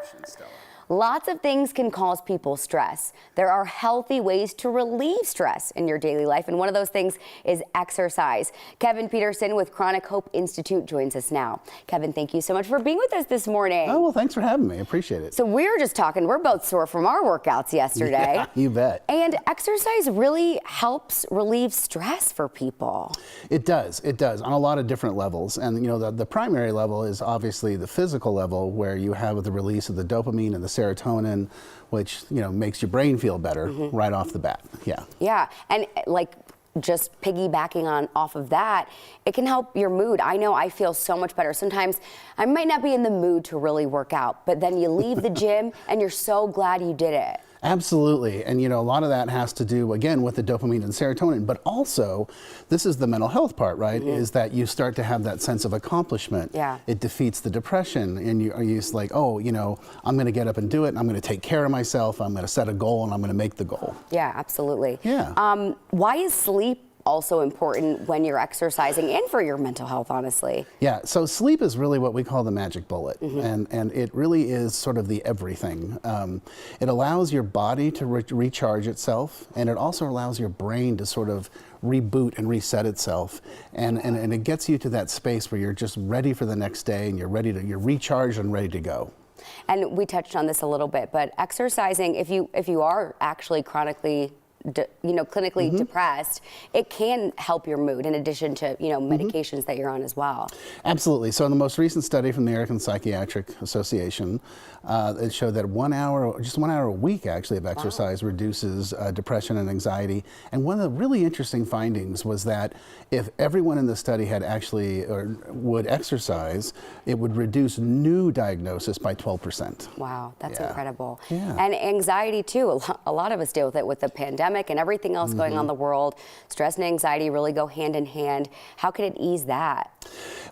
options, Stella. Lots of things can cause people stress. There are healthy ways to relieve stress in your daily life, and one of those things is exercise. Kevin Petersen with Chronic Hope Institute joins us now. Kevin, thank you so much for being with us this morning. Oh, well, thanks for having me. I appreciate it. So we were just talking, we're both sore from our workouts yesterday. Yeah, you bet. And exercise really helps relieve stress for people. It does on a lot of different levels. And the primary level is obviously the physical level, where you have the release of the dopamine and the serotonin, which makes your brain feel better right off the bat. Yeah, and like just piggybacking off of that, it can help your mood. I know I feel so much better. Sometimes I might not be in the mood to really work out, but then you leave the gym and you're so glad you did it. Absolutely. And a lot of that has to do, again, with the dopamine and serotonin, but also this is the mental health part, right? Is that you start to have that sense of accomplishment. Yeah. It defeats the depression, and you're just like, oh, I'm going to get up and do it. I'm going to take care of myself. I'm going to set a goal, and I'm going to make the goal. Yeah, absolutely. Yeah. Why is sleep also important when you're exercising and for your mental health, honestly? Yeah, so sleep is really what we call the magic bullet, and it really is sort of the everything. It allows your body to recharge itself, and it also allows your brain to sort of reboot and reset itself, and it gets you to that space where you're just ready for the next day, and you're recharged and ready to go. And we touched on this a little bit, but exercising, if you are actually chronically clinically depressed, it can help your mood in addition to, medications that you're on as well. Absolutely. So in the most recent study from the American Psychiatric Association, it showed that just 1 hour a week actually of exercise reduces depression and anxiety. And one of the really interesting findings was that if everyone in the study would exercise, it would reduce new diagnosis by 12%. Wow, that's incredible. Yeah. And anxiety too, a lot of us deal with it with the pandemic and everything else going on in the world. Stress and anxiety really go hand in hand. How can it ease that?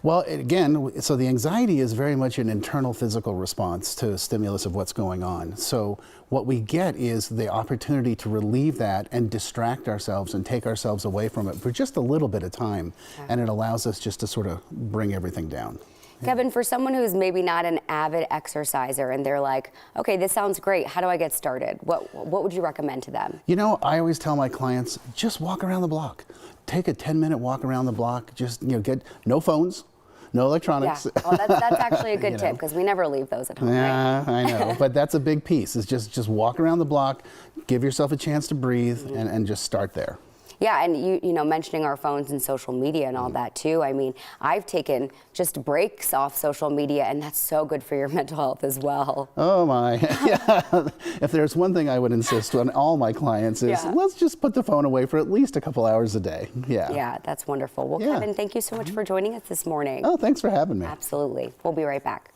Well, again, so the anxiety is very much an internal physical response to stimulus of what's going on. So what we get is the opportunity to relieve that and distract ourselves and take ourselves away from it for just a little bit of time. And it allows us just to sort of bring everything down. Kevin, for someone who's maybe not an avid exerciser and they're like, okay, this sounds great, how do I get started? What would you recommend to them? I always tell my clients, just walk around the block. Take a 10-minute walk around the block. Just, get no phones, no electronics. Yeah, well, that's actually a good tip, because we never leave those at home. Yeah, right? I know, but that's a big piece. Is just walk around the block, give yourself a chance to breathe, and just start there. Yeah, and you mentioning our phones and social media and all that too. I mean, I've taken just breaks off social media, and that's so good for your mental health as well. Oh my, yeah. If there's one thing I would insist on all my clients is let's just put the phone away for at least a couple hours a day. Yeah. Yeah, that's wonderful. Well, Kevin, thank you so much for joining us this morning. Oh, thanks for having me. Absolutely. We'll be right back.